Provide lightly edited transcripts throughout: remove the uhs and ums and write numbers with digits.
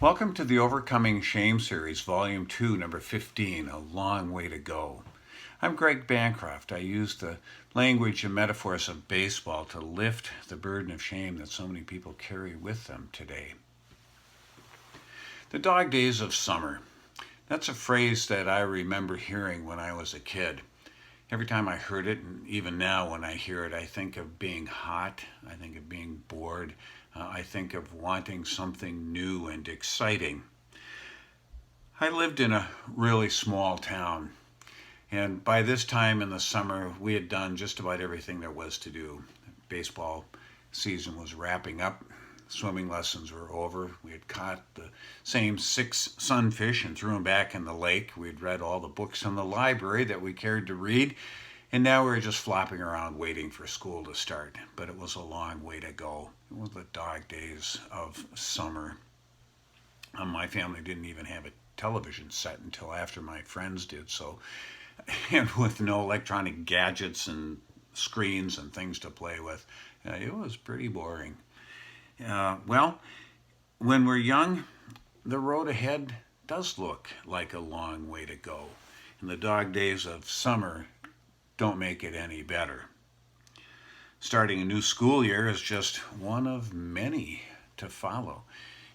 Welcome to the Overcoming Shame series, Volume 2, Number 15, A Long Way to Go. I'm Greg Bancroft. I use the language and metaphors of baseball to lift the burden of shame that so many people carry with them today. The dog days of summer. That's a phrase that I remember hearing when I was a kid. Every time I heard it, and even now when I hear it, I think of being hot, I think of being bored, I think of wanting something new and exciting. I lived in a really small town, and by this time in the summer, we had done just about everything there was to do. Baseball season was wrapping up. Swimming lessons were over. We had caught the same 6 sunfish and threw them back in the lake. We'd read all the books in the library that we cared to read, and now we were just flopping around waiting for school to start. But it was a long way to go. It was the dog days of summer. My family didn't even have a television set until after my friends did, so, and with no electronic gadgets and screens and things to play with, it was pretty boring. Well, when we're young, the road ahead does look like a long way to go, and the dog days of summer don't make it any better. Starting a new school year is just one of many to follow.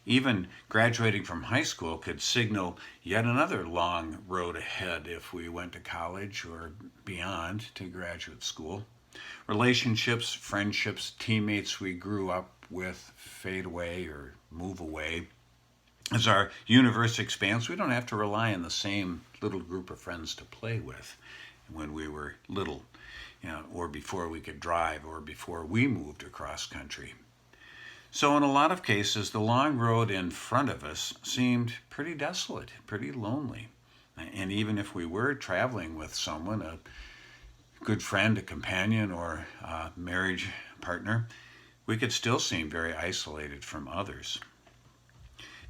Even graduating from high school could signal yet another long road ahead if we went to college or beyond to graduate school. Relationships, friendships, teammates we grew up with fade away or move away. As our universe expands, we don't have to rely on the same little group of friends to play with when we were little, or before we could drive, or before we moved across country. So in a lot of cases, the long road in front of us seemed pretty desolate, pretty lonely. And even if we were traveling with someone, a good friend, a companion, or a marriage partner, we could still seem very isolated from others.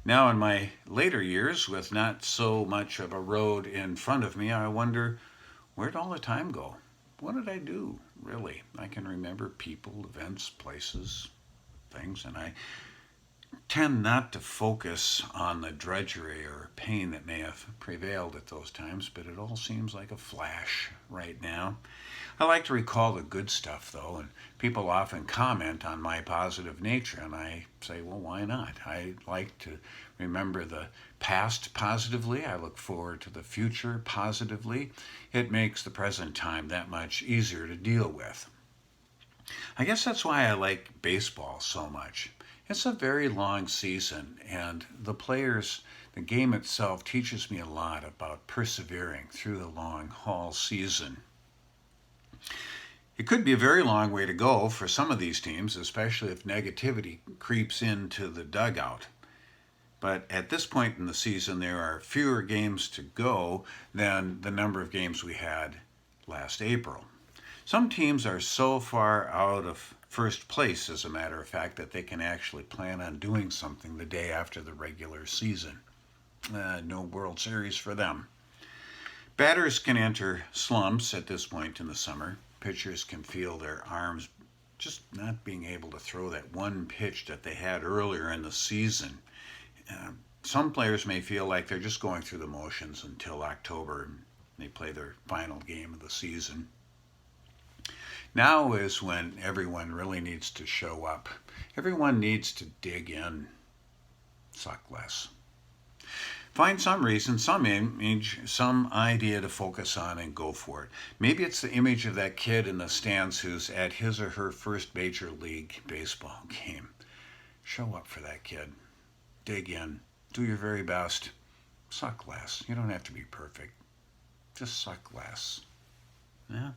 Now in my later years, with not so much of a road in front of me, I wonder, where'd all the time go? What did I do, really? I can remember people, events, places, things, and I tend not to focus on the drudgery or pain that may have prevailed at those times, but it all seems like a flash right now. I like to recall the good stuff, though, and people often comment on my positive nature, and I say, well, why not? I like to remember the past positively. I look forward to the future positively. It makes the present time that much easier to deal with. I guess that's why I like baseball so much. It's a very long season, and the game itself teaches me a lot about persevering through the long haul season. It could be a very long way to go for some of these teams, especially if negativity creeps into the dugout. But at this point in the season, there are fewer games to go than the number of games we had last April. Some teams are so far out of first place, as a matter of fact, that they can actually plan on doing something the day after the regular season. No World Series for them. Batters can enter slumps at this point in the summer. Pitchers can feel their arms just not being able to throw that one pitch that they had earlier in the season. Some players may feel like they're just going through the motions until October and they play their final game of the season. Now is when everyone really needs to show up. Everyone needs to dig in, suck less. Find some reason, some image, some idea to focus on and go for it. Maybe it's the image of that kid in the stands who's at his or her first Major League Baseball game. Show up for that kid. Dig in. Do your very best. Suck less. You don't have to be perfect. Just suck less. Yeah.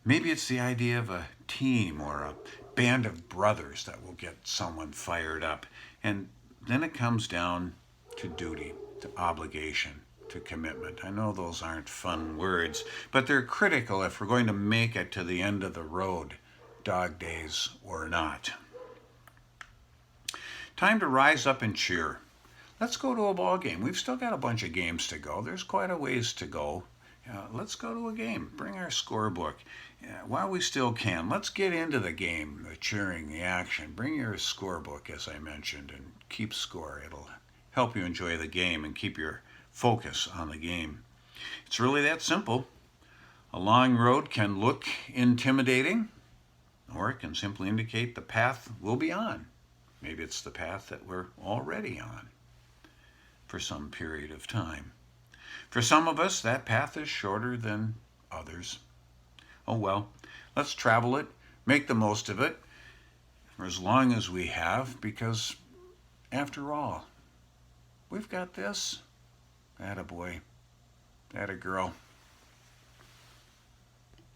Maybe it's the idea of a team or a band of brothers that will get someone fired up. And then it comes down to duty, to obligation, to commitment. I know those aren't fun words, but they're critical if we're going to make it to the end of the road, dog days or not. Time to rise up and cheer. Let's go to a ball game. We've still got a bunch of games to go. There's quite a ways to go, Let's go to a game. Bring our scorebook. While we still can, let's get into the game, the cheering, the action. Bring your scorebook, as I mentioned, and keep score. It'll help you enjoy the game and keep your focus on the game. It's really that simple. A long road can look intimidating, or it can simply indicate the path we'll be on. Maybe it's the path that we're already on for some period of time. For some of us, that path is shorter than others. Oh well, let's travel it, make the most of it for as long as we have, because after all, we've got this. Attaboy, attagirl.